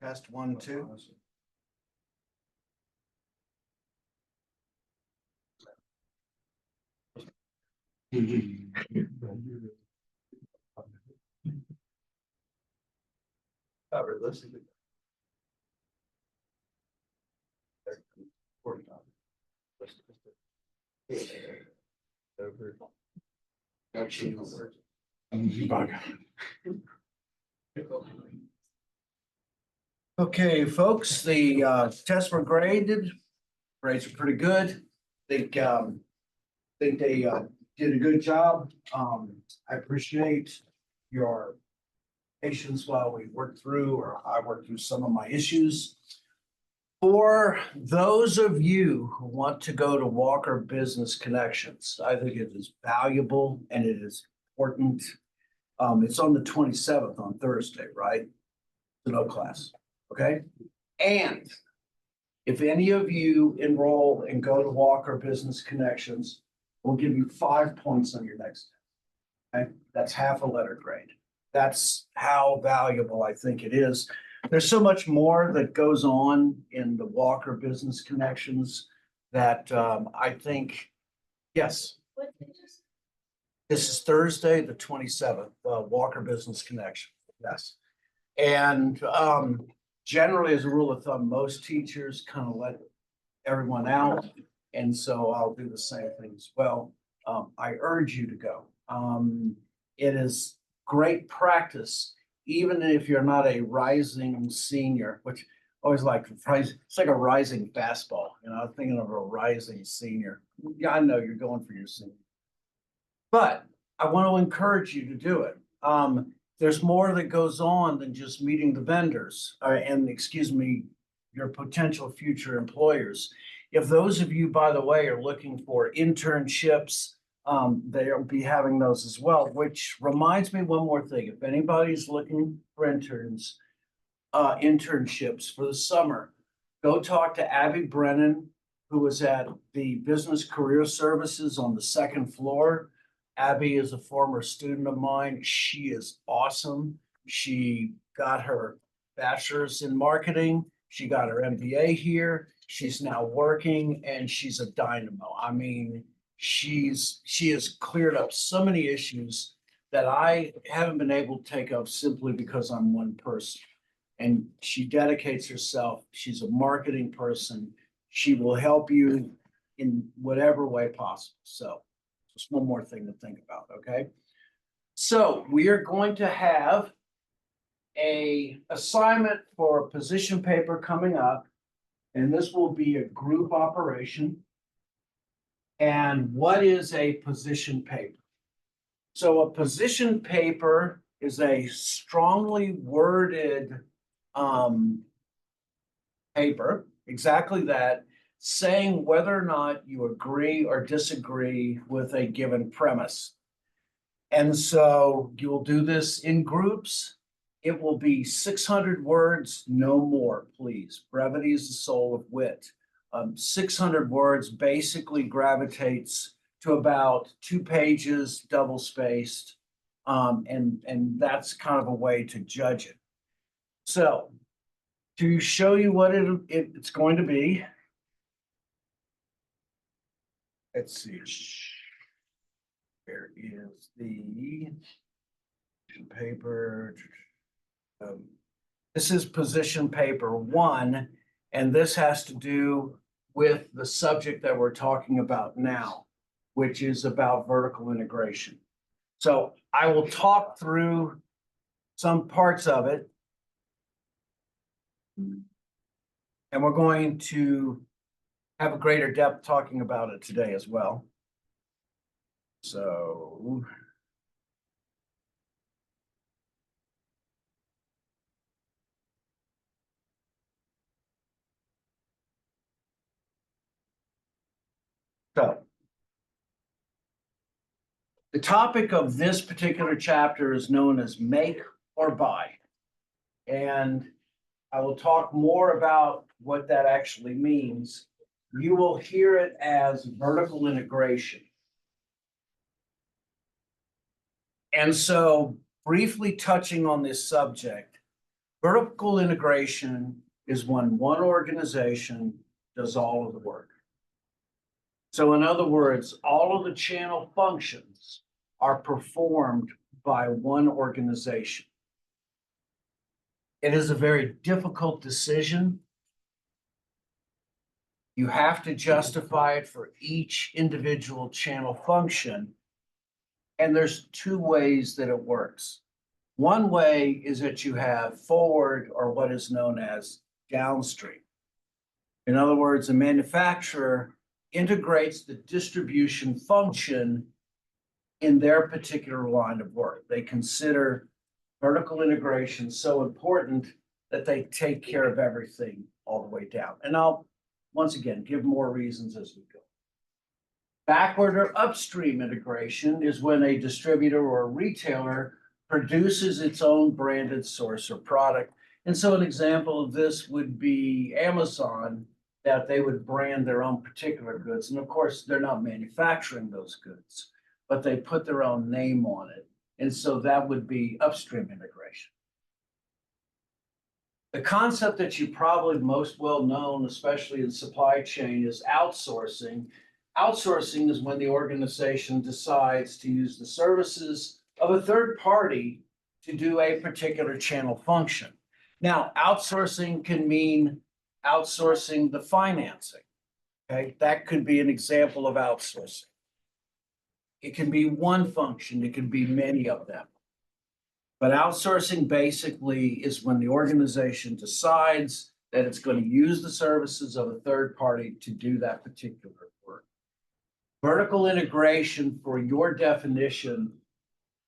Test 1, 2. Realistically. Okay, folks, the tests were graded. Grades are pretty good. Think they did a good job. I appreciate your patience while we worked through, or I worked through some of my issues. For those of you who want to go to Walker Business Connections, I think it is valuable and it is important. It's on the 27th on Thursday, right? The no class, okay? And if any of you enroll and go to Walker Business Connections, we'll give you 5 points on your next test. Okay, that's half a letter grade. That's how valuable I think it is. There's so much more that goes on in the Walker Business Connections that I think, yes. This is Thursday, the 27th, Walker Business Connection. Yes. And generally, as a rule of thumb, most teachers kind of let everyone out. And so I'll do the same thing as well. I urge you to go. It is great practice, even if you're not a rising senior, which I always like, it's like a rising fastball. You know, I'm thinking of a rising senior. Yeah, I know you're going for your senior. But I want to encourage you to do it. There's more that goes on than just meeting the vendors and excuse me, your potential future employers. If those of you, by the way, are looking for internships, they'll be having those as well, which reminds me one more thing. If anybody's looking for internships for the summer, go talk to Abby Brennan, who is at the Business Career Services on the 2nd floor. Abby is a former student of mine. She is awesome. She got her bachelor's in marketing. She got her MBA here. She's now working and she's a dynamo. I mean, she has cleared up so many issues that I haven't been able to take up simply because I'm one person. And she dedicates herself. She's a marketing person. She will help you in whatever way possible. So just one more thing to think about, okay? So we are going to have an assignment for a position paper coming up, and this will be a group operation. And what is a position paper? So a position paper is a strongly worded paper, exactly that, saying whether or not you agree or disagree with a given premise. And so you'll do this in groups. It will be 600 words, no more, please. Brevity is the soul of wit. 600 words basically gravitates to about 2 pages, double spaced. And that's kind of a way to judge it. So to show you what it's going to be, let's see. Where is the paper? This is position paper 1, and this has to do with the subject that we're talking about now, which is about vertical integration. So I will talk through some parts of it, and we're going to have a greater depth talking about it today as well. So the topic of this particular chapter is known as make or buy. And I will talk more about what that actually means. You will hear it as vertical integration. And so briefly touching on this subject, Vertical integration is when one organization does all of the work. So in other words, all of the channel functions are performed by one organization. It is a very difficult decision. You have to justify it for each individual channel function. And there's two ways that it works. One way is that you have forward or what is known as downstream. In other words, a manufacturer integrates the distribution function in their particular line of work. They consider vertical integration so important that they take care of everything all the way down. And I'll, once again, give more reasons as we go. Backward or upstream integration is when a distributor or a retailer produces its own branded source or product. And so an example of this would be Amazon, that they would brand their own particular goods. And of course, they're not manufacturing those goods, but they put their own name on it. And so that would be upstream integration. The concept that you probably most well known, especially in supply chain, is outsourcing. Outsourcing is when the organization decides to use the services of a third party to do a particular channel function. Now, outsourcing can mean outsourcing the financing. Okay, that could be an example of outsourcing. It can be one function, it can be many of them. But outsourcing basically is when the organization decides that it's going to use the services of a third party to do that particular work. Vertical integration, for your definition,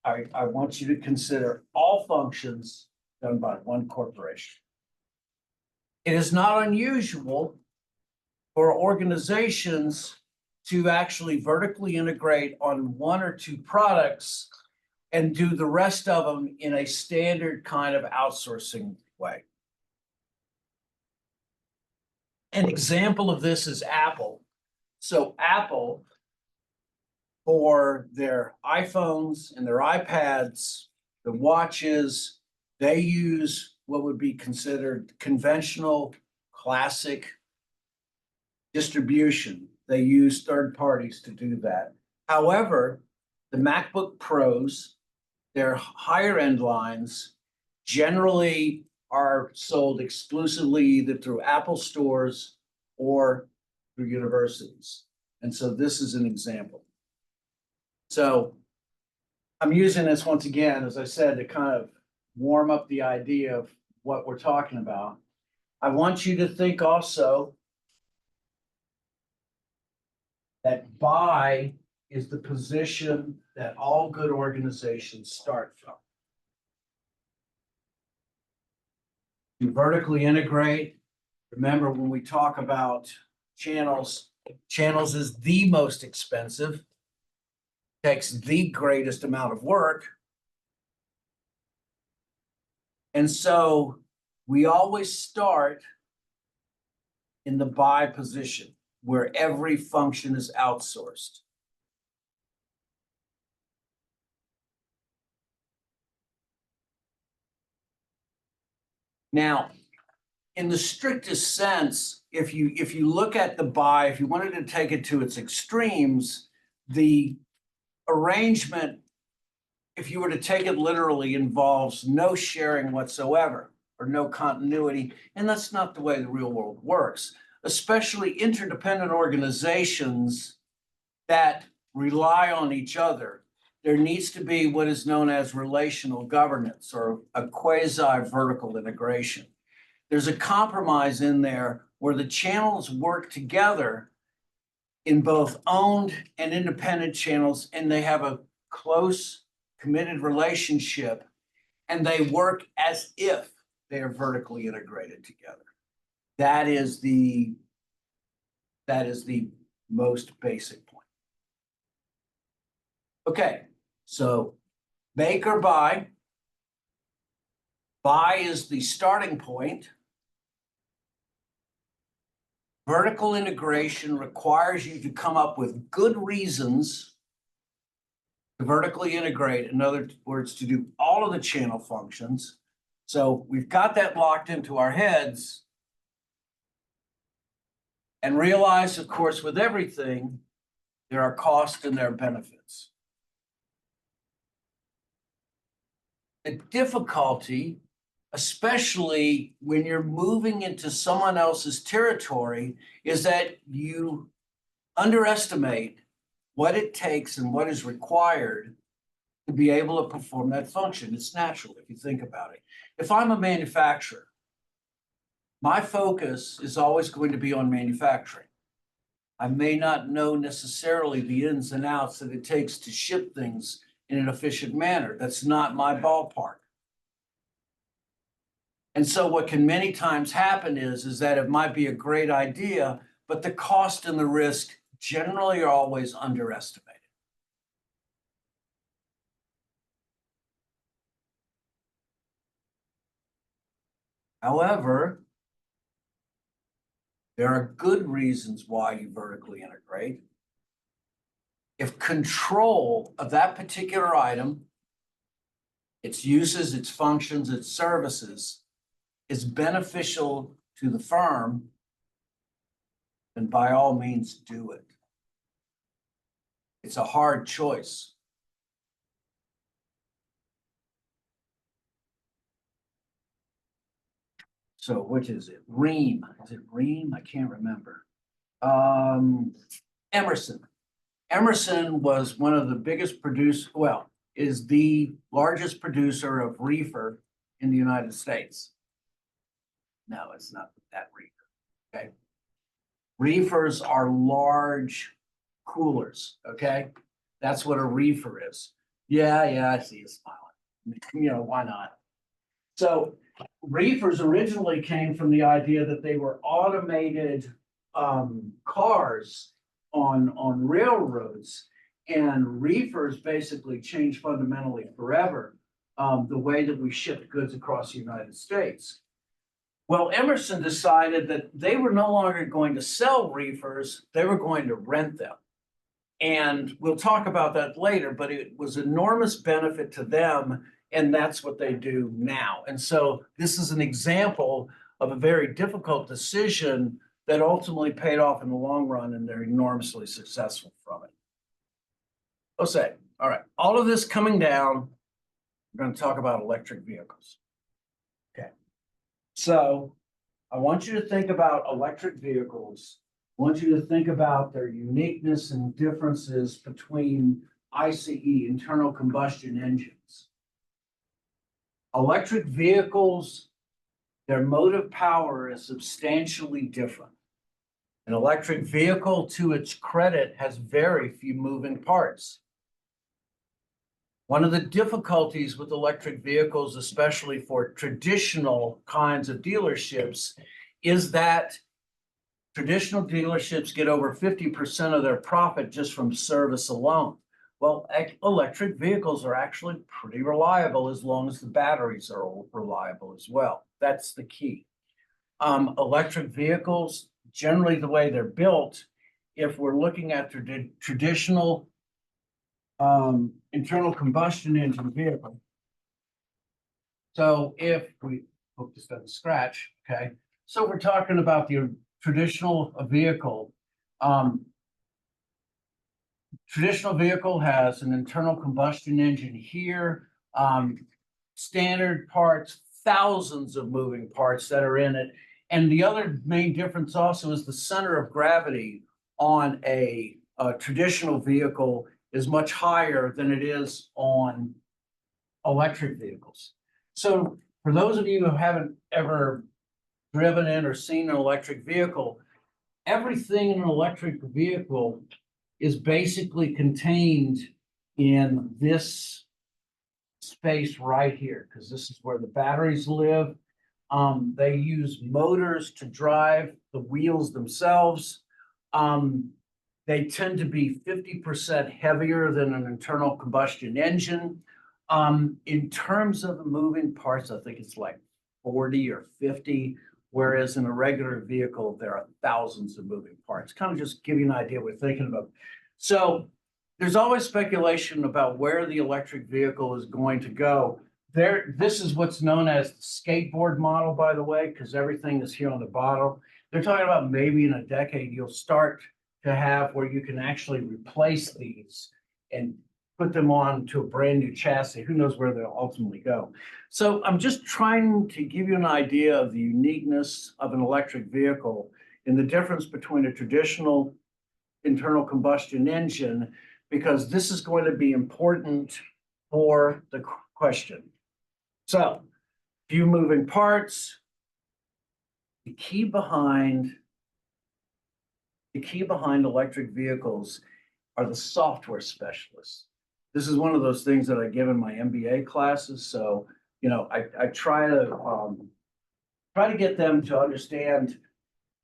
I want you to consider all functions done by one corporation. It is not unusual for organizations to actually vertically integrate on one or two products and do the rest of them in a standard kind of outsourcing way. An example of this is Apple. So Apple, for their iPhones and their iPads, the watches, they use what would be considered conventional, classic distribution. They use third parties to do that. However, the MacBook Pros, their higher end lines, generally are sold exclusively either through Apple stores or through universities. And so this is an example. So I'm using this once again, as I said, to kind of warm up the idea of what we're talking about. I want you to think also that buy is the position that all good organizations start from. You vertically integrate. Remember, when we talk about channels, channels is the most expensive, takes the greatest amount of work. And so we always start in the buy position where every function is outsourced. Now, in the strictest sense, if you look at the buy, if you wanted to take it to its extremes, the arrangement, if you were to take it literally, involves no sharing whatsoever or no continuity. And that's not the way the real world works, especially interdependent organizations that rely on each other. There needs to be what is known as relational governance or a quasi-vertical integration. There's a compromise in there where the channels work together in both owned and independent channels, and they have a close, committed relationship, and they work as if they are vertically integrated together. That is the most basic point. Okay, so make or buy. Buy is the starting point. Vertical integration requires you to come up with good reasons to vertically integrate. In other words, to do all of the channel functions. So we've got that locked into our heads and realize, of course, with everything, there are costs and there are benefits. The difficulty, especially when you're moving into someone else's territory, is that you underestimate what it takes and what is required to be able to perform that function. It's natural if you think about it. If I'm a manufacturer, my focus is always going to be on manufacturing. I may not know necessarily the ins and outs that it takes to ship things in an efficient manner. That's not my ballpark. And so what can many times happen is that it might be a great idea, but the cost and the risk generally are always underestimated. However, there are good reasons why you vertically integrate. If control of that particular item, its uses, its functions, its services, is beneficial to the firm, then by all means do it. It's a hard choice. So which is it? Ream. Is it Ream? I can't remember. Emerson. Emerson was one of the biggest producers, well, is the largest producer of reefer in the United States. No, it's not that reefer. Okay. Reefers are large coolers. Okay. That's what a reefer is. Yeah, I see you smiling. You know, why not? So reefers originally came from the idea that they were automated cars on railroads, and reefers basically changed fundamentally forever the way that we shipped goods across the United States. Well, Emerson decided that they were no longer going to sell reefers, they were going to rent them. And we'll talk about that later, but it was enormous benefit to them, and that's what they do now. And so this is an example of a very difficult decision that ultimately paid off in the long run, and they're enormously successful from it. Jose, all right, all of this coming down, we're going to talk about electric vehicles. Okay, so I want you to think about electric vehicles. I want you to think about their uniqueness and differences between ICE, internal combustion engines. Electric vehicles, their motive power is substantially different. An electric vehicle, to its credit, has very few moving parts. One of the difficulties with electric vehicles, especially for traditional kinds of dealerships, is that traditional dealerships get over 50% of their profit just from service alone. Well, electric vehicles are actually pretty reliable as long as the batteries are reliable as well. That's the key. Electric vehicles, generally the way they're built, if we're looking at traditional internal combustion engine vehicle. So if we hope this doesn't scratch, okay. So we're talking about the traditional vehicle. Traditional vehicle has an internal combustion engine here, standard parts, thousands of moving parts that are in it. And the other main difference also is the center of gravity on a traditional vehicle is much higher than it is on electric vehicles. So for those of you who haven't ever driven in or seen an electric vehicle, everything in an electric vehicle is basically contained in this space right here, because this is where the batteries live. They use motors to drive the wheels themselves. They tend to be 50% heavier than an internal combustion engine. In terms of the moving parts, I think it's like 40 or 50, whereas in a regular vehicle, there are thousands of moving parts. Kind of just give you an idea what we're thinking about. So there's always speculation about where the electric vehicle is going to go. this is what's known as the skateboard model, by the way, because everything is here on the bottom. They're talking about maybe in a decade, you'll start to have where you can actually replace these and put them on to a brand new chassis. Who knows where they'll ultimately go? So I'm just trying to give you an idea of the uniqueness of an electric vehicle and the difference between a traditional internal combustion engine, because this is going to be important for the question. So, few moving parts. The key behind electric vehicles are the software specialists. This is one of those things that I give in my MBA classes. So, I try to get them to understand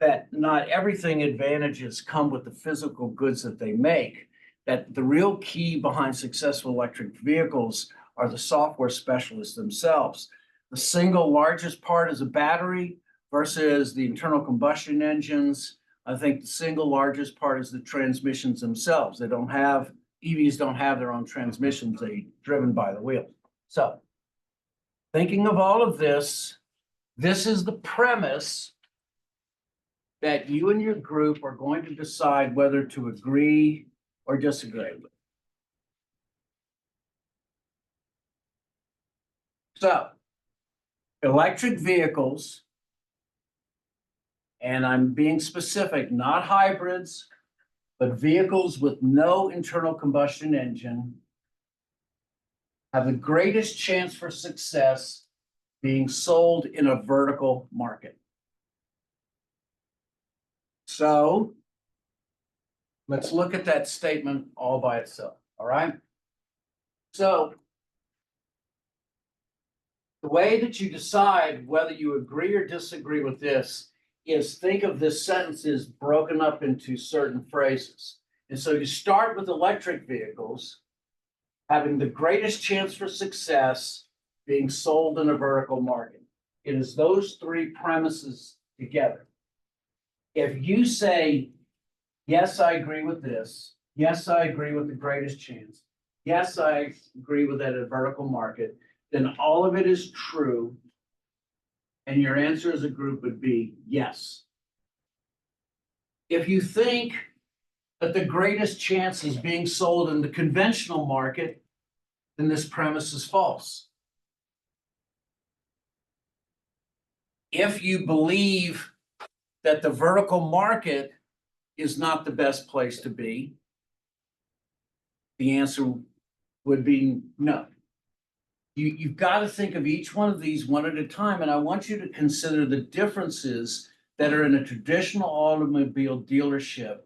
that not everything advantages come with the physical goods that they make, that the real key behind successful electric vehicles are the software specialists themselves. The single largest part is a battery versus the internal combustion engines. I think the single largest part is the transmissions themselves. EVs don't have their own transmissions, they're driven by the wheel. So, thinking of all of this, this is the premise that you and your group are going to decide whether to agree or disagree with. So, electric vehicles, and I'm being specific, not hybrids, but vehicles with no internal combustion engine, have the greatest chance for success being sold in a vertical market. So, let's look at that statement all by itself, all right? So, the way that you decide whether you agree or disagree with this is think of this sentence as broken up into certain phrases. And so you start with electric vehicles having the greatest chance for success being sold in a vertical market. It is those three premises together. If you say, yes, I agree with this, yes, I agree with the greatest chance, yes, I agree with that a vertical market, then all of it is true, and your answer as a group would be yes. If you think that the greatest chance is being sold in the conventional market, then this premise is false. If you believe that the vertical market is not the best place to be, the answer would be no. You've got to think of each one of these one at a time, and I want you to consider the differences that are in a traditional automobile dealership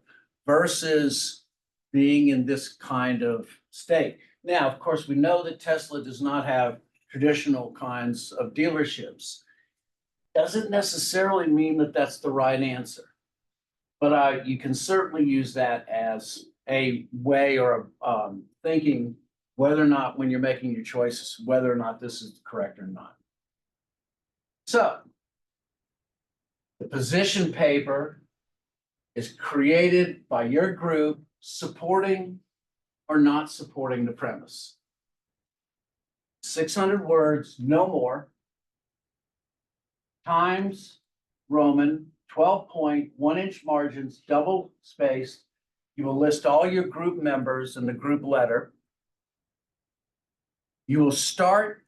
versus being in this kind of state. Now, of course, we know that Tesla does not have traditional kinds of dealerships. Doesn't necessarily mean that that's the right answer, but you can certainly use that as a way or thinking whether or not, when you're making your choices, whether or not this is correct or not. So, the position paper is created by your group supporting or not supporting the premise. 600 words, no more. Times Roman, 12-point, 1-inch margins, double spaced. You will list all your group members in the group letter. You will start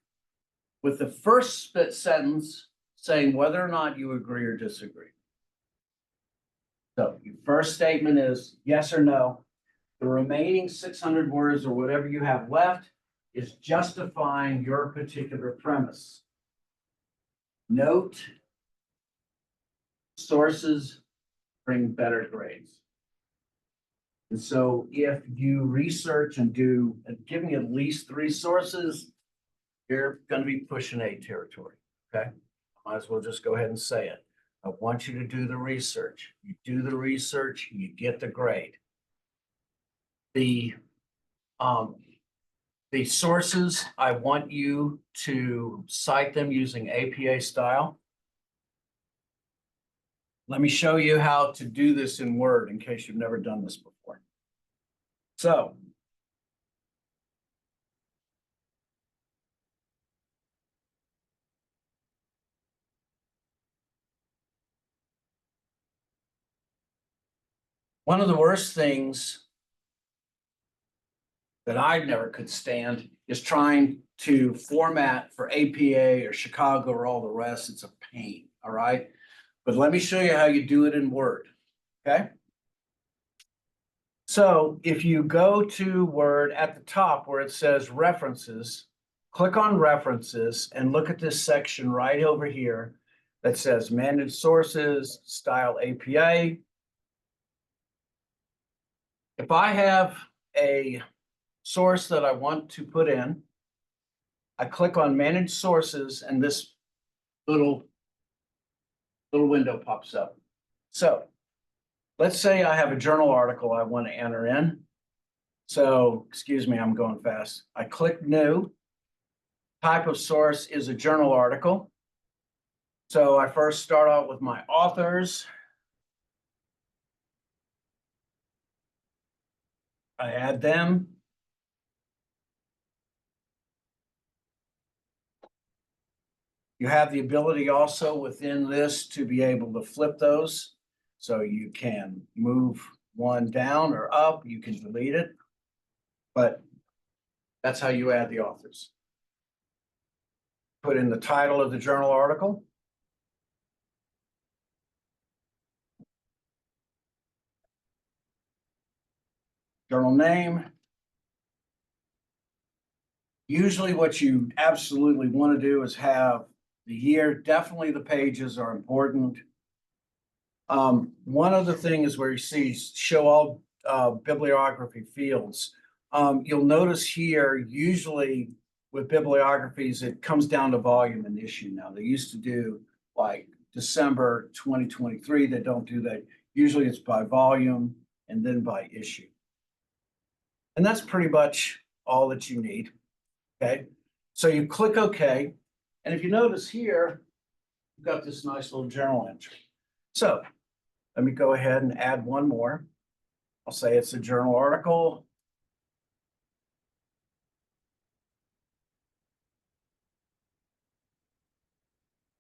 with the first sentence saying whether or not you agree or disagree. So your first statement is yes or no. The remaining 600 words or whatever you have left is justifying your particular premise. Note, sources bring better grades. And so if you research and give me at least 3 sources, you're going to be pushing A territory, okay? Might as well just go ahead and say it. I want you to do the research. You do the research, you get the grade. The sources, I want you to cite them using APA style. Let me show you how to do this in Word in case you've never done this before. So, One of the worst things that I never could stand is trying to format for APA or Chicago or all the rest. It's a pain, all right? But let me show you how you do it in Word, okay? So if you go to Word at the top where it says References, click on References and look at this section right over here that says Managed Sources, Style APA. If I have a source that I want to put in, I click on Manage Sources and this little window pops up. So let's say I have a journal article I want to enter in. So, excuse me, I'm going fast. I click New. Type of source is a journal article. So I first start out with my authors. I add them. You have the ability also within this to be able to flip those. So you can move one down or up, you can delete it. But that's how you add the authors. Put in the title of the journal article. Journal name. Usually what you absolutely want to do is have the year. Definitely the pages are important. One other thing is where you see show all bibliography fields. You'll notice here, usually with bibliographies, it comes down to volume and issue now. They used to do like December 2023. They don't do that. Usually it's by volume and then by issue. And that's pretty much all that you need. Okay. So you click OK. And if you notice here, you've got this nice little journal entry. So let me go ahead and add one more. I'll say it's a journal article.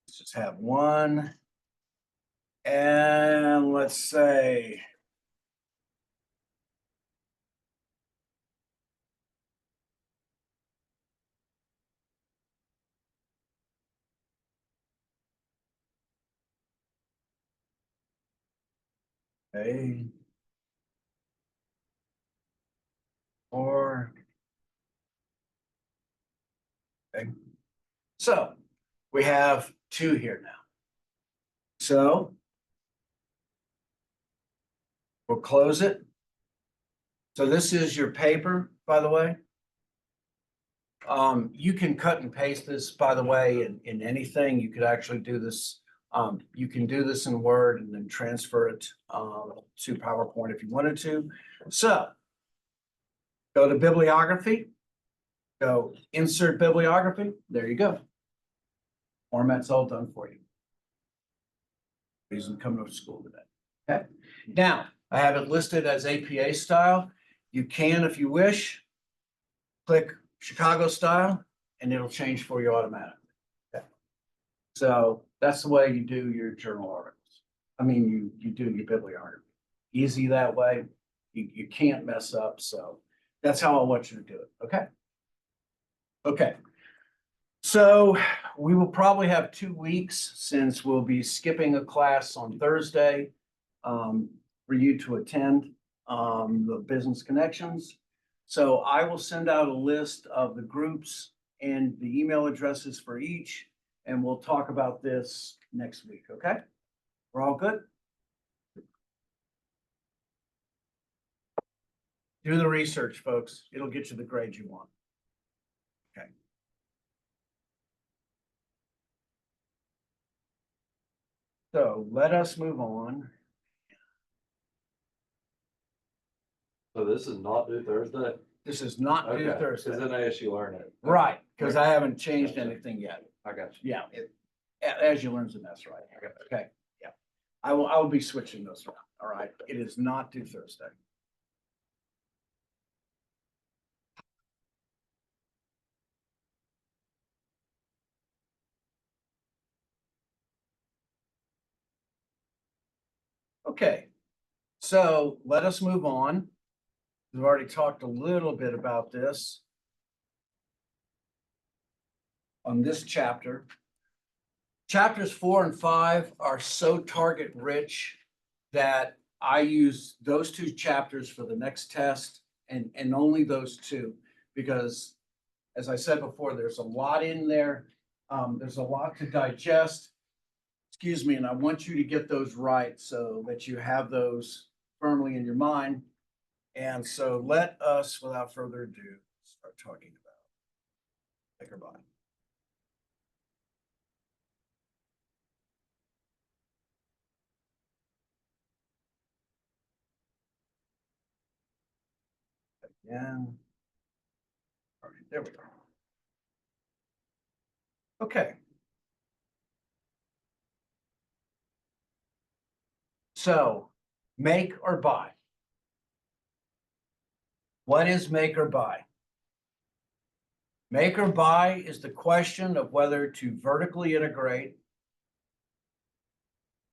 Let's just have one. And let's say a or okay. So we have two here now. So we'll close it. So this is your paper, by the way. You can cut and paste this, by the way, in anything. You could actually do this. You can do this in Word and then transfer it to PowerPoint if you wanted to. So go to bibliography, go insert bibliography. There you go. Format's all done for you. Reason coming to school today. Okay. Now I have it listed as APA style. You can, if you wish, click Chicago style, and it'll change for you automatically. Okay. So that's the way you do your journal articles. I mean, you do your bibliography. Easy that way. You can't mess up. So that's how I want you to do it. Okay. Okay. So we will probably have 2 weeks since we'll be skipping a class on Thursday for you to attend the business connections. So I will send out a list of the groups and the email addresses for each, and we'll talk about this next week. Okay? We're all good? Do the research, folks. It'll get you the grade you want. Okay. So let us move on. So this is not due Thursday? This is not due Okay, Thursday. because then ASU learn it. Right, because I haven't changed Gotcha. anything yet. I got you. Yeah, as you learn, that's right. Okay, yeah. I will be switching those around. All right. It is not due Thursday. Okay, So let us move on. We've already talked a little bit about this on this chapter. Chapters 4 and 5 are so target rich that I use those two chapters for the next test and only those two, because as I said before, there's a lot in there. There's a lot to digest. Excuse me, and I want you to get those right so that you have those firmly in your mind. And so let us, without further ado, start talking about make or buy. Again. All right, there we go. Okay. So make or buy. What is make or buy? Make or buy is the question of whether to vertically integrate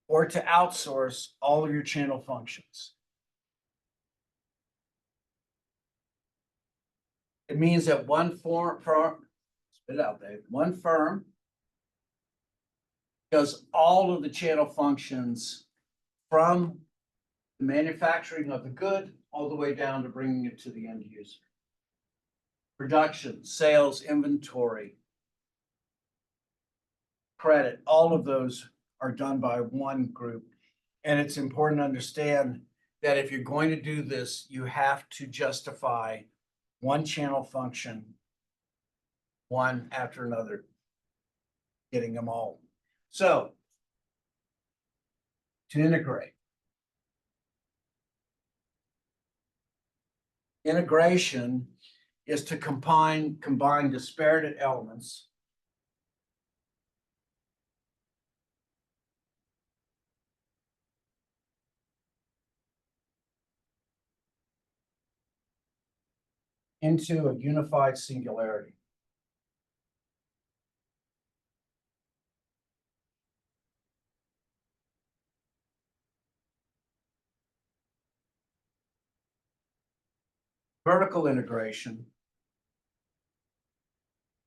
or to outsource all of your channel functions. It means that one spit it out, Dave. One firm does all of the channel functions from the manufacturing of the good all the way down to bringing it to the end user. Production, sales, inventory, credit, all of those are done by one group. And it's important to understand that if you're going to do this, you have to justify one channel function, one after another, getting them all. So to integrate. Integration is to combine disparate elements into a unified singularity. Vertical integration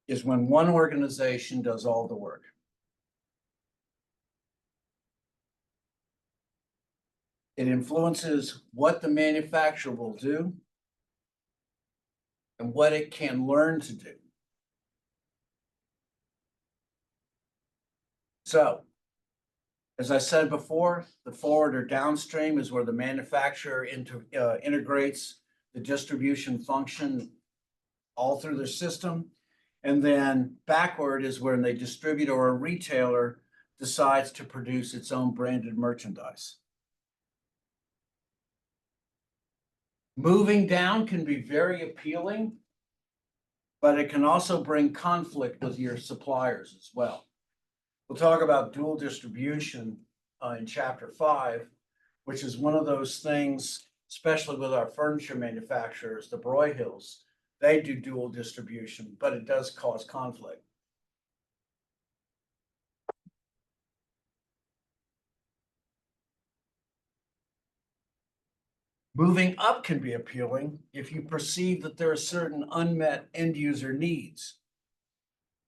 is when one organization does all the work. It influences what the manufacturer will do and what it can learn to do. So, as I said before, the forward or downstream is where the manufacturer integrates the distribution function all through their system. And then backward is when they distribute or a retailer decides to produce its own branded merchandise. Moving down can be very appealing, but it can also bring conflict with your suppliers as well. We'll talk about dual distribution in chapter 5, which is one of those things, especially with our furniture manufacturers, the Broyhills. They do dual distribution, but it does cause conflict. Moving up can be appealing if you perceive that there are certain unmet end user needs.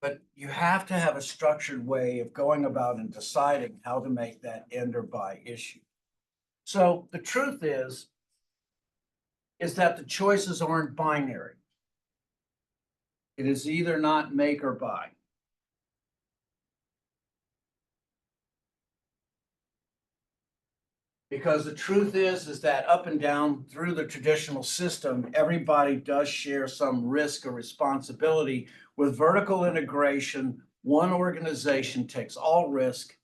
But you have to have a structured way of going about and deciding how to make that end or buy issue. So the truth is that the choices aren't binary. It is either not make or buy. Because the truth is that up and down through the traditional system, everybody does share some risk or responsibility. With vertical integration, one organization takes all risk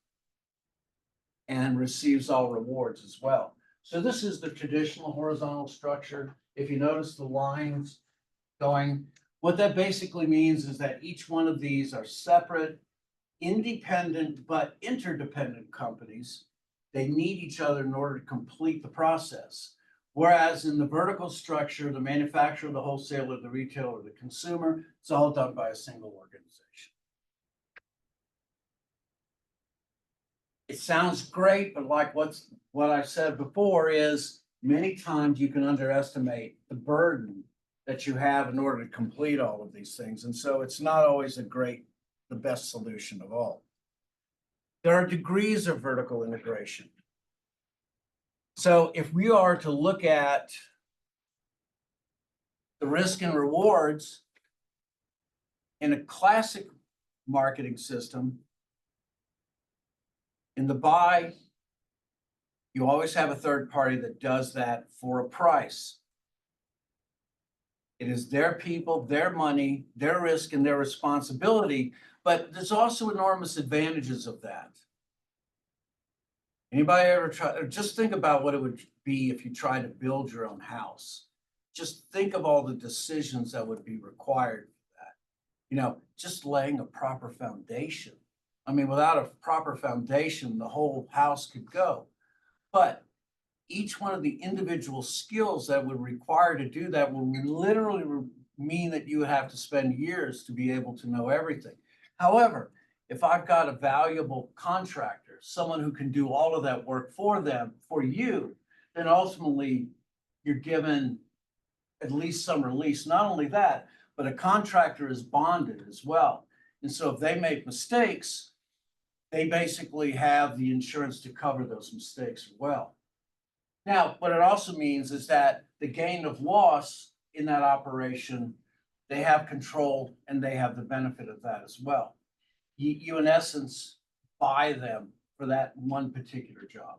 and receives all rewards as well. So this is the traditional horizontal structure. If you notice the lines going, what that basically means is that each one of these are separate, independent, but interdependent companies. They need each other in order to complete the process. Whereas in the vertical structure, the manufacturer, the wholesaler, the retailer, the consumer, it's all done by a single organization. it sounds great, but like what I said before is many times you can underestimate the burden that you have in order to complete all of these things. And so it's not always the best solution of all. There are degrees of vertical integration. So if we are to look at the risk and rewards in a classic marketing system, in the buy, you always have a third party that does that for a price. It is their people, their money, their risk, and their responsibility, but there's also enormous advantages of that. Anybody ever try, or just think about what it would be if you tried to build your own house. Just think of all the decisions that would be required for that. You know, just laying a proper foundation. I mean, without a proper foundation, the whole house could go. But each one of the individual skills that would require to do that will literally mean that you would have to spend years to be able to know everything. However, if I've got a valuable contractor, someone who can do all of that work for them, for you, then ultimately you're given at least some release. Not only that, but a contractor is bonded as well. And so if they make mistakes, they basically have the insurance to cover those mistakes as well. Now, what it also means is that the gain of loss in that operation, they have control and they have the benefit of that as well. You in essence, buy them for that one particular job.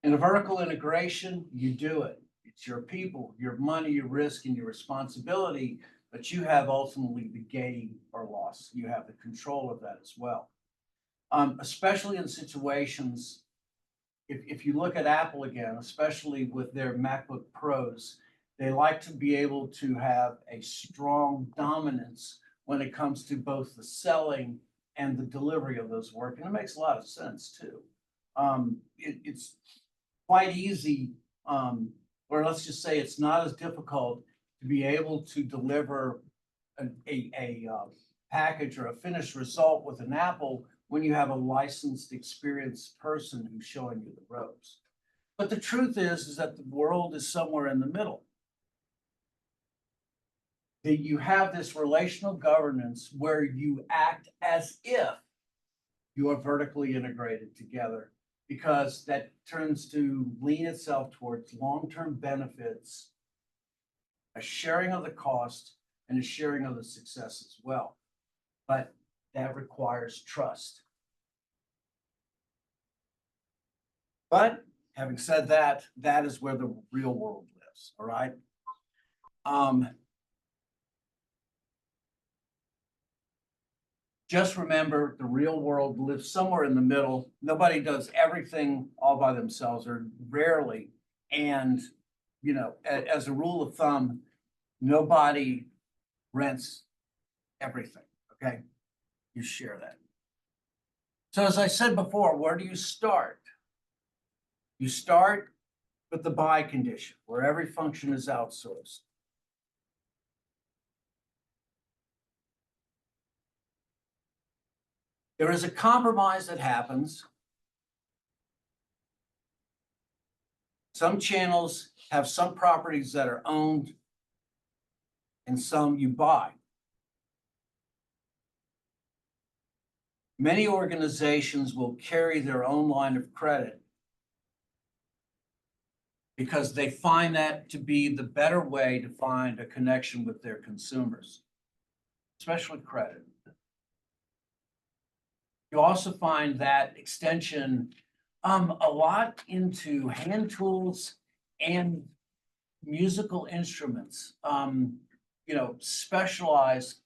In a vertical integration, you do it. It's your people, your money, your risk, and your responsibility, but you have ultimately the gain or loss. You have the control of that as well. Especially in situations, if you look at Apple again, especially with their MacBook Pros, they like to be able to have a strong dominance when it comes to both the selling and the delivery of those work. And it makes a lot of sense too. It's quite easy, or let's just say it's not as difficult to be able to deliver a package or a finished result with an Apple when you have a licensed, experienced person who's showing you the ropes. But the truth is that the world is somewhere in the middle. That you have this relational governance where you act as if you are vertically integrated together, because that turns to lean itself towards long-term benefits, a sharing of the cost, and a sharing of the success as well. But that requires trust. But having said that, that is where the real world lives, all right? Just remember, the real world lives somewhere in the middle. Nobody does everything all by themselves, or rarely. And, you know, as a rule of thumb, nobody rents everything, okay? You share that. So as I said before, where do you start? You start with the buy condition, where every function is outsourced. There is a compromise that happens. Some channels have some properties that are owned and some you buy. Many organizations will carry their own line of credit because they find that to be the better way to find a connection with their consumers, especially credit. You also find that extension a lot into hand tools and musical instruments, you know, specialized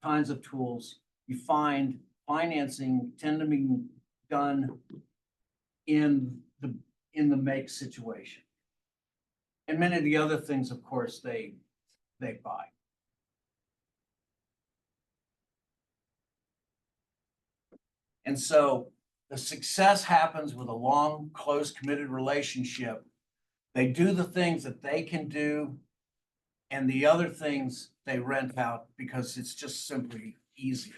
kinds of tools. You find financing tend to be done in the make situation. And many of the other things, of course, they buy. And so the success happens with a long, close, committed relationship. They do the things that they can do, and the other things they rent out because it's just simply easier.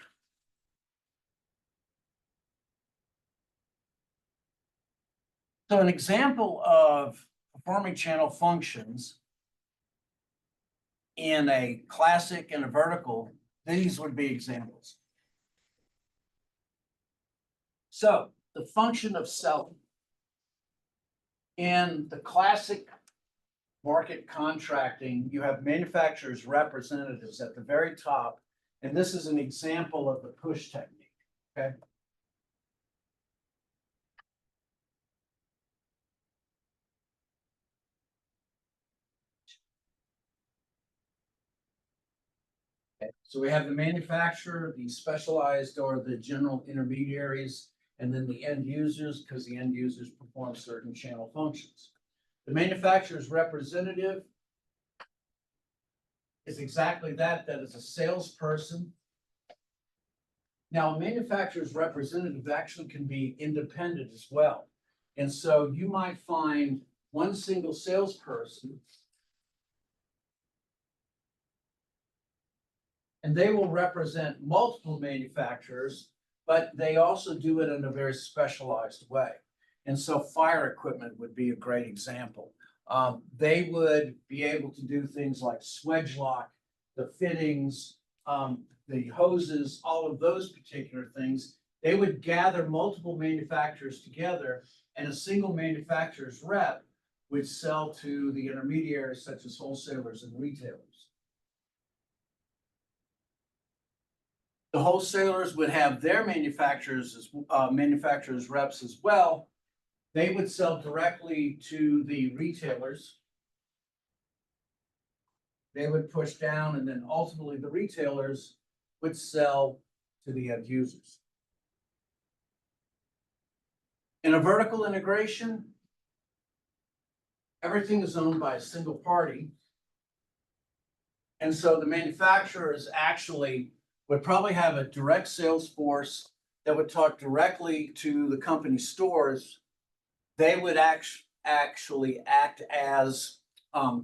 So an example of performing channel functions in a classic and a vertical, these would be examples. So the function of selling. In the classic market contracting, you have manufacturers' representatives at the very top, and this is an example of the push technique, okay? So we have the manufacturer, the specialized or the general intermediaries, and then the end users, because the end users perform certain channel functions. The manufacturer's representative is exactly that, that is a salesperson. Now, a manufacturer's representative actually can be independent as well. And so you might find one single salesperson, and they will represent multiple manufacturers, but they also do it in a very specialized way. And so fire equipment would be a great example. They would be able to do things like swedge lock, the fittings, the hoses, all of those particular things. They would gather multiple manufacturers together, and a single manufacturer's rep would sell to the intermediaries such as wholesalers and retailers. The wholesalers would have their manufacturers reps as well. They would sell directly to the retailers. They would push down, and then ultimately the retailers would sell to the end users. In a vertical integration, everything is owned by a single party. And so the manufacturers actually would probably have a direct sales force that would talk directly to the company stores. They would actually act as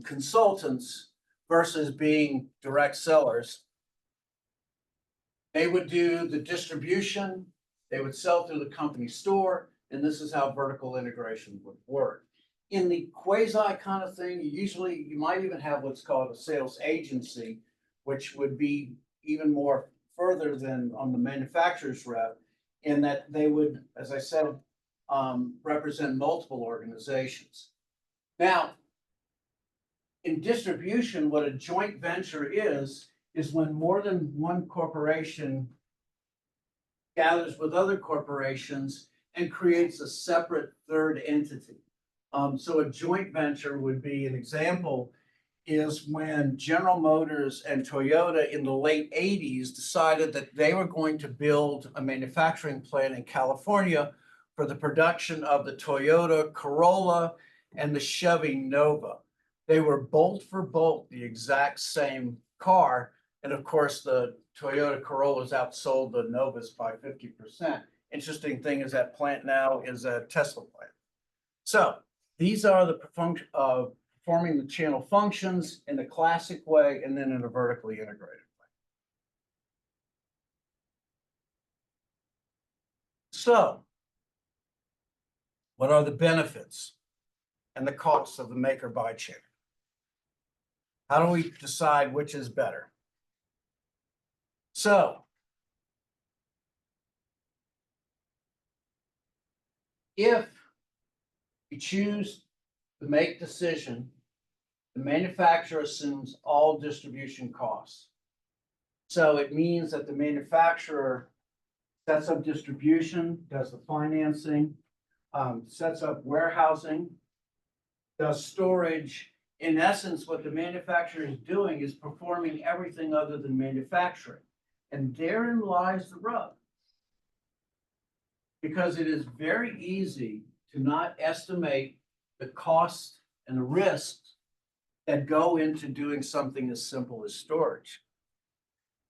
consultants versus being direct sellers. They would do the distribution, they would sell through the company store, and this is how vertical integration would work. In the quasi kind of thing, you might even have what's called a sales agency, which would be even more further than on the manufacturer's rep, in that they would, as I said, represent multiple organizations. Now, in distribution, what a joint venture is when more than one corporation gathers with other corporations and creates a separate third entity. So a joint venture would be an example is when General Motors and Toyota in the late 80s decided that they were going to build a manufacturing plant in California for the production of the Toyota Corolla and the Chevy Nova. They were bolt for bolt the exact same car. And of course, the Toyota Corollas outsold the Novas by 50%. Interesting thing is that plant now is a Tesla plant. So these are the performing the channel functions in a classic way and then in a vertically integrated way. So what are the benefits and the costs of the make or buy channel? How do we decide which is better? So if you choose the make decision, the manufacturer assumes all distribution costs. So it means that the manufacturer sets up distribution, does the financing, sets up warehousing, does storage. In essence, what the manufacturer is doing is performing everything other than manufacturing. And therein lies the rub. Because it is very easy to not estimate the costs and the risks that go into doing something as simple as storage.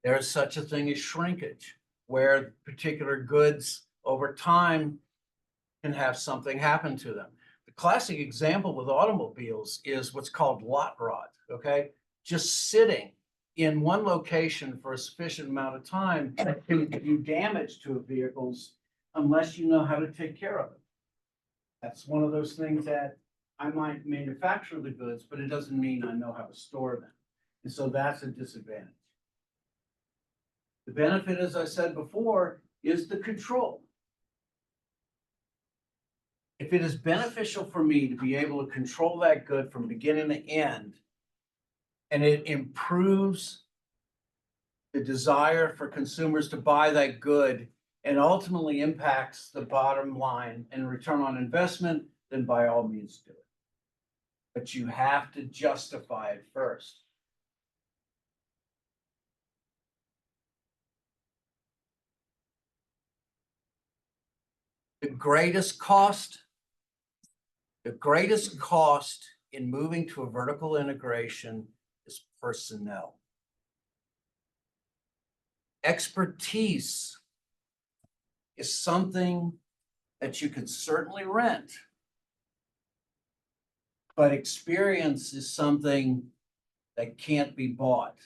There is such a thing as shrinkage, where particular goods over time can have something happen to them. The classic example with automobiles is what's called lot rot, okay? Just sitting in one location for a sufficient amount of time can do damage to vehicles unless you know how to take care of it. That's one of those things that I might manufacture the goods, but it doesn't mean I know how to store them. And so that's a disadvantage. The benefit, as I said before, is the control. If it is beneficial for me to be able to control that good from beginning to end, and it improves the desire for consumers to buy that good and ultimately impacts the bottom line and return on investment, then by all means do it. But you have to justify it first. The greatest cost in moving to a vertical integration is personnel. Expertise is something that you can certainly rent, but experience is something that can't be bought.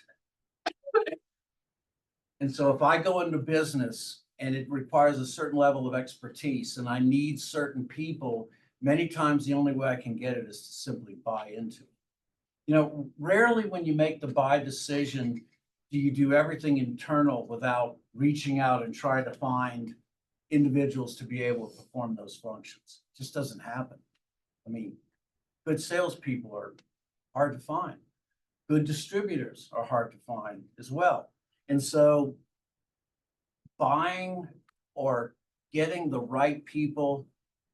And so if I go into business and it requires a certain level of expertise and I need certain people, many times the only way I can get it is to simply buy into it. You know, rarely when you make the buy decision, do you do everything internal without reaching out and trying to find individuals to be able to perform those functions. It just doesn't happen. I mean, good salespeople are hard to find. Good distributors are hard to find as well. And so buying or getting the right people,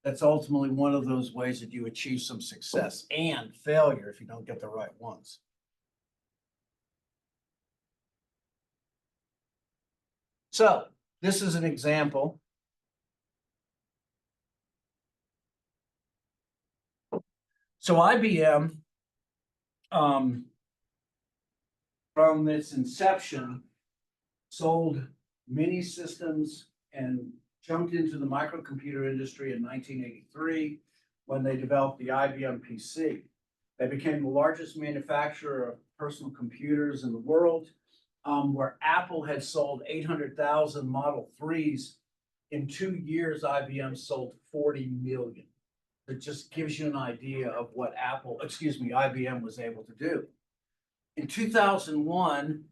that's ultimately one of those ways that you achieve some success and failure if you don't get the right ones. So this is an example. So IBM, from its inception, sold mini systems and jumped into the microcomputer industry in 1983 when they developed the IBM PC. They became the largest manufacturer of personal computers in the world, where Apple had sold 800,000 Model 3s. In 2 years, IBM sold 40 million. It just gives you an idea of what IBM was able to do. In 2001,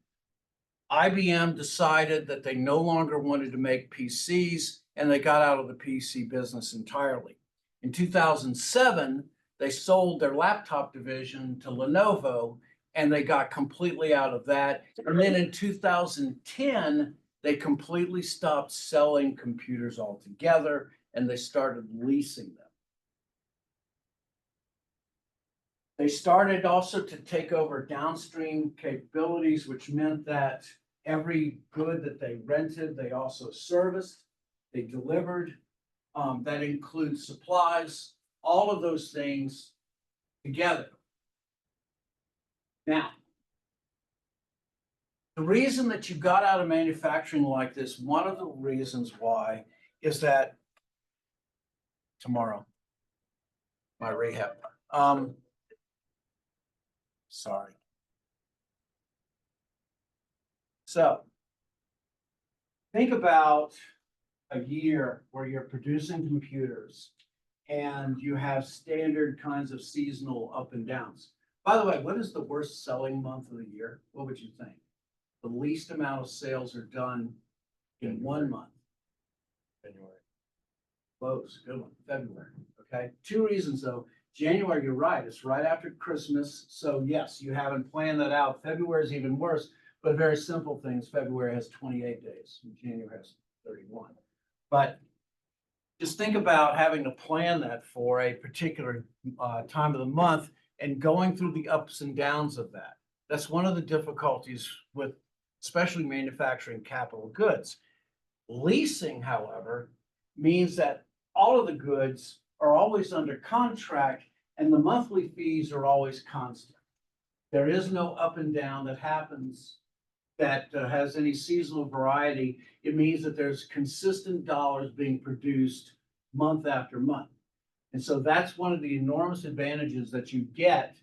IBM decided that they no longer wanted to make PCs and they got out of the PC business entirely. In 2007, they sold their laptop division to Lenovo and they got completely out of that. And then in 2010, they completely stopped selling computers altogether and they started leasing them. They started also to take over downstream capabilities, which meant that every good that they rented, they also serviced, they delivered. That includes supplies, all of those things together. Now, the reason that you got out of manufacturing like this, one of the reasons why is that tomorrow, my rehab. Sorry. So think about a year where you're producing computers and you have standard kinds of seasonal up and downs. By the way, what is the worst selling month of the year? What would you think? The least amount of sales are done in 1 month. January. Close, good one, February, okay? 2 reasons though. January, you're right, it's right after Christmas. So yes, you haven't planned that out. February is even worse, but very simple things. February has 28 days and January has 31. But just think about having to plan that for a particular time of the month and going through the ups and downs of that. That's one of the difficulties with especially manufacturing capital goods. Leasing, however, means that all of the goods are always under contract and the monthly fees are always constant. There is no up and down that happens that has any seasonal variety. It means that there's consistent dollars being produced month after month. And so that's one of the enormous advantages that you get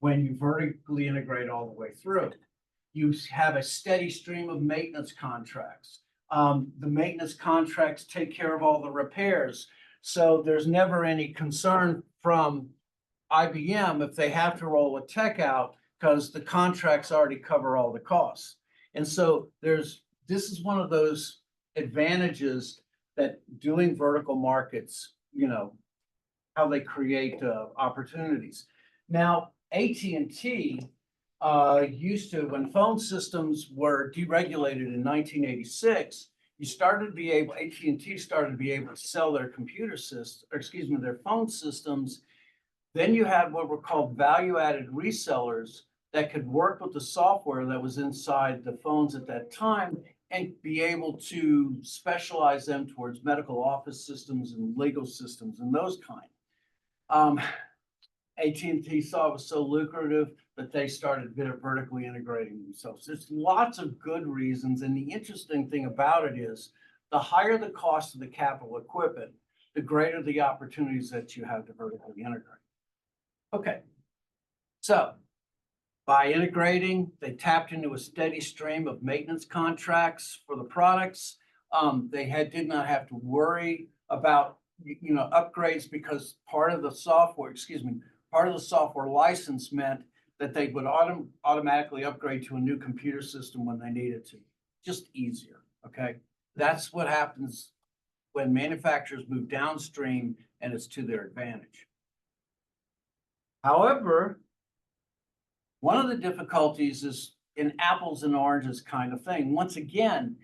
when you vertically integrate all the way through. You have a steady stream of maintenance contracts. The maintenance contracts take care of all the repairs. So there's never any concern from IBM if they have to roll a tech out because the contracts already cover all the costs. And so this is one of those advantages that doing vertical markets, how they create opportunities. Now, AT&T used to, when phone systems were deregulated in 1986, AT&T started to be able to sell their computer systems, or excuse me, their phone systems. Then you had what were called value-added resellers that could work with the software that was inside the phones at that time and be able to specialize them towards medical office systems and legal systems and those kind. AT&T saw it was so lucrative that they started vertically integrating themselves. There's lots of good reasons, and the interesting thing about it is the higher the cost of the capital equipment, the greater the opportunities that you have to vertically integrate. Okay, so by integrating, they tapped into a steady stream of maintenance contracts for the products. They did not have to worry about upgrades because part of the software license meant that they would automatically upgrade to a new computer system when they needed to. Just easier, okay? That's what happens when manufacturers move downstream and it's to their advantage. However, one of the difficulties is an apples and oranges kind of thing. Once again,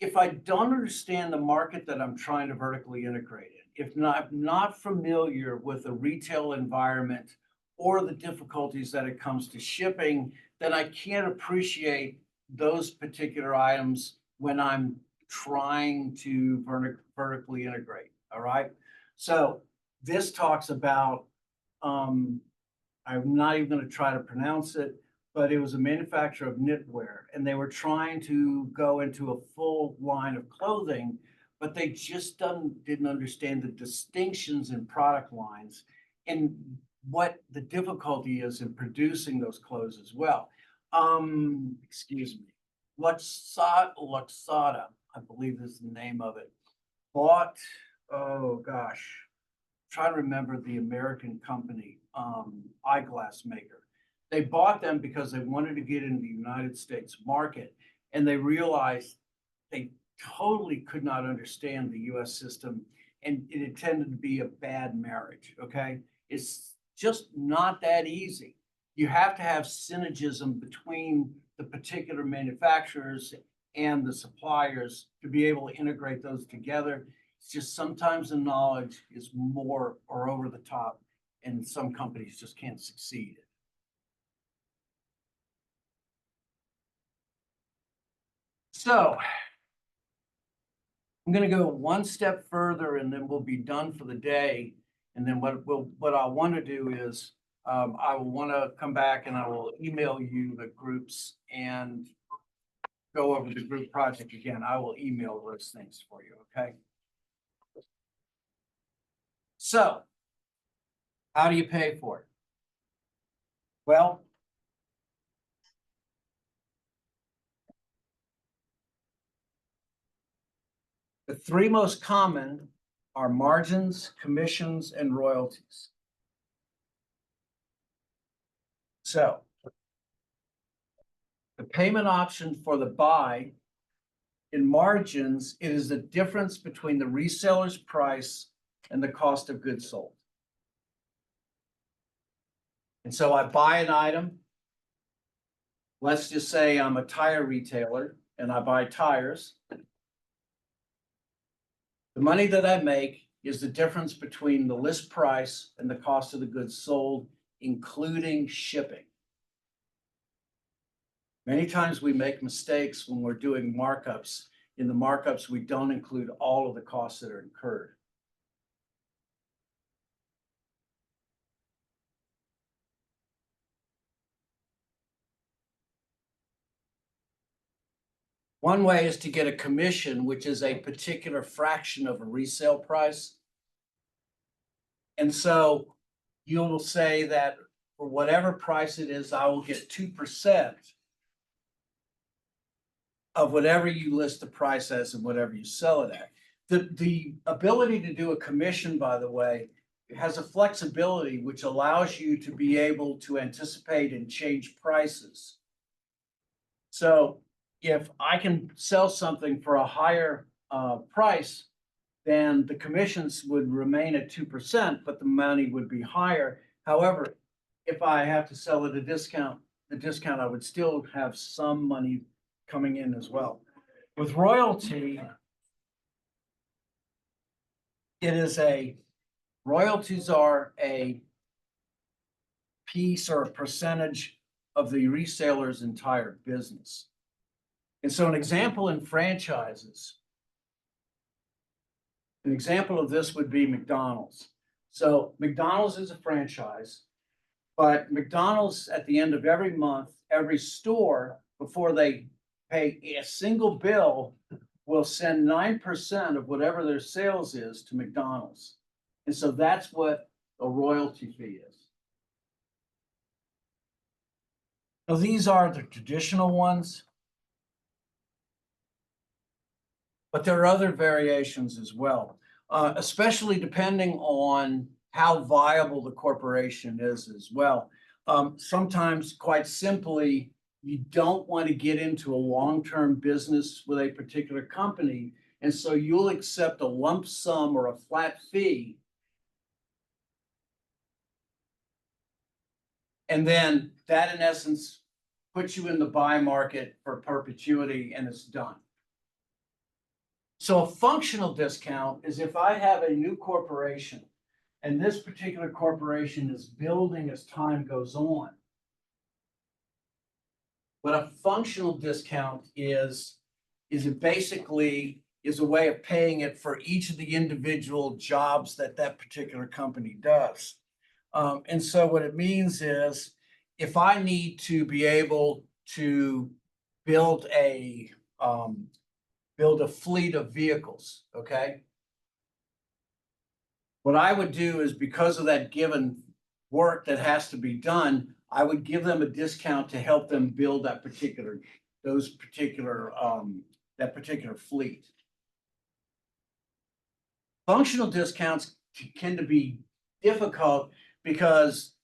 if I don't understand the market that I'm trying to vertically integrate in, if I'm not familiar with the retail environment or the difficulties that it comes to shipping, then I can't appreciate those particular items when I'm trying to vertically integrate, all right? So this talks about, I'm not even going to try to pronounce it, but it was a manufacturer of knitwear, and they were trying to go into a full line of clothing, but they just didn't understand the distinctions in product lines and what the difficulty is in producing those clothes as well. Excuse me, Luxada, I believe is the name of it, bought, oh gosh, try to remember the American company, eyeglass maker. They bought them because they wanted to get into the United States market, and they realized they totally could not understand the US system, and it intended to be a bad marriage, okay? It's just not that easy. You have to have synergism between the particular manufacturers and the suppliers to be able to integrate those together. It's just sometimes the knowledge is more or over the top, and some companies just can't succeed. So I'm going to go one step further, and then we'll be done for the day. And then what I want to do is I will want to come back and I will email you the groups and go over the group project again. I will email those things for you, okay? So how do you pay for it? Well, the three most common are margins, commissions, and royalties. So the payment option for the buy in margins, it is the difference between the reseller's price and the cost of goods sold. And so I buy an item. Let's just say I'm a tire retailer and I buy tires. The money that I make is the difference between the list price and the cost of the goods sold, including shipping. Many times we make mistakes when we're doing markups. In the markups, we don't include all of the costs that are incurred. One way is to get a commission, which is a particular fraction of a resale price. And so you'll say that for whatever price it is, I will get 2% of whatever you list the price as and whatever you sell it at. The ability to do a commission, by the way, has a flexibility which allows you to be able to anticipate and change prices. So if I can sell something for a higher price, then the commissions would remain at 2%, but the money would be higher. However, if I have to sell at a discount, the discount, I would still have some money coming in as well. With royalty, royalties are a piece or a percentage of the reseller's entire business. And so an example in franchises, an example of this would be McDonald's. So McDonald's is a franchise, but McDonald's at the end of every month, every store, before they pay a single bill, will send 9% of whatever their sales is to McDonald's. And so that's what a royalty fee is. Now, these are the traditional ones, but there are other variations as well, especially depending on how viable the corporation is as well. Sometimes, quite simply, you don't want to get into a long-term business with a particular company, and so you'll accept a lump sum or a flat fee. And then that, in essence, puts you in the buy market for perpetuity, and it's done. So a functional discount is if I have a new corporation, and this particular corporation is building as time goes on. What a functional discount is it basically is a way of paying it for each of the individual jobs that that particular company does. And so what it means is if I need to be able to build a fleet of vehicles, okay? What I would do is, because of that given work that has to be done, I would give them a discount to help them build that particular fleet. Functional discounts tend to be difficult because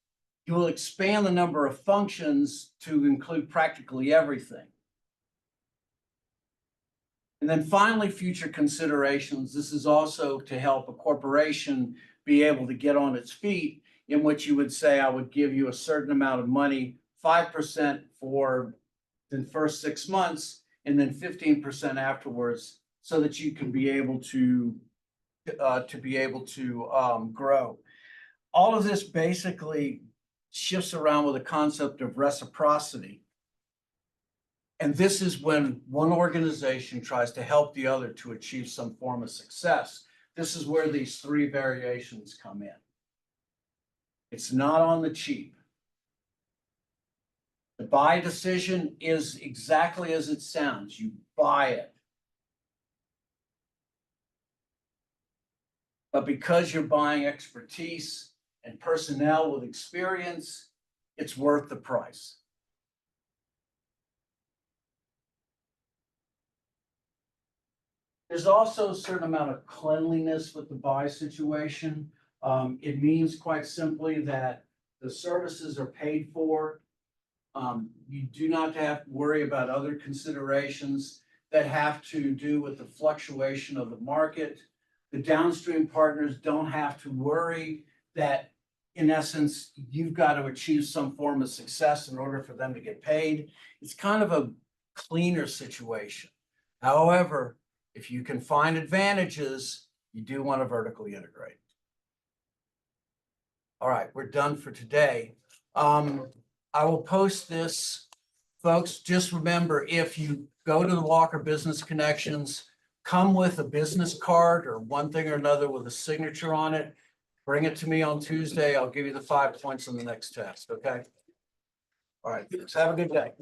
you will expand the number of functions to include practically everything. And then finally, future considerations. This is also to help a corporation be able to get on its feet, in which you would say, I would give you a certain amount of money, 5% for the first 6 months, and then 15% afterwards, so that you can be able to grow. All of this basically shifts around with the concept of reciprocity. And this is when one organization tries to help the other to achieve some form of success. This is where these three variations come in. It's not on the cheap. The buy decision is exactly as it sounds. You buy it. But because you're buying expertise and personnel with experience, it's worth the price. There's also a certain amount of cleanliness with the buy situation. It means, quite simply, that the services are paid for. You do not have to worry about other considerations that have to do with the fluctuation of the market. The downstream partners don't have to worry that, in essence, you've got to achieve some form of success in order for them to get paid. It's kind of a cleaner situation. However, if you can find advantages, you do want to vertically integrate. All right, we're done for today. I will post this, folks. Just remember, if you go to the Walker Business Connections, come with a business card or one thing or another with a signature on it. Bring it to me on Tuesday. I'll give you the 5 points on the next test, okay? All right, have a good day.